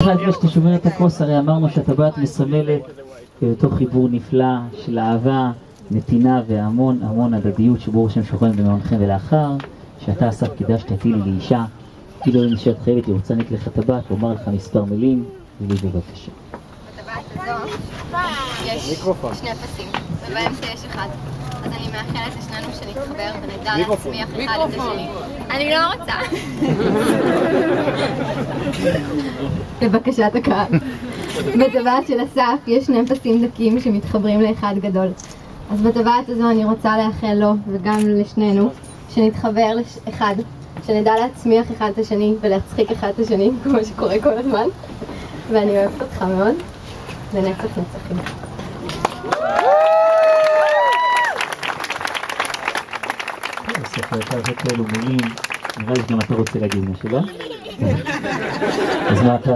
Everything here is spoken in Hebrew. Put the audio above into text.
לפני שאתה שומר את הכוס, הרי אמרנו שהטבעת מסמלת אותו חיבור נפלא של אהבה, נתינה והמון המון הדדיות שבו ראשם שוכן במעונכם. ולאחר שאתה אסף קידש תביא לי לאישה, כאילו אם נשארת חייבת היא רוצה להניק לך טבעת ואומר לך מספר מילים, ולי בבקשה. בטבעת הזו יש שני פסים, ובאמצע יש אחד. אז אני מאחלת לשנינו שנתחבר ונדע להצמיח אחד את השני. אני לא רוצה. לבקשת הקהל. בטבעת של אסף יש שני פסים דקים שמתחברים לאחד גדול. אז בטבעת הזו אני רוצה לאחל לו וגם לשנינו שנתחבר לאחד, שנדע להצמיח אחד את השני ולהצחיק אחד את השני כמו שקורה כל הזמן. ואני אוהבת אותך מאוד, לנצח נצחים. בסוף הייתה זה כאלו מילים, נראה לי שגם אתה רוצה להגיד משהו, לא? אז מה אתה?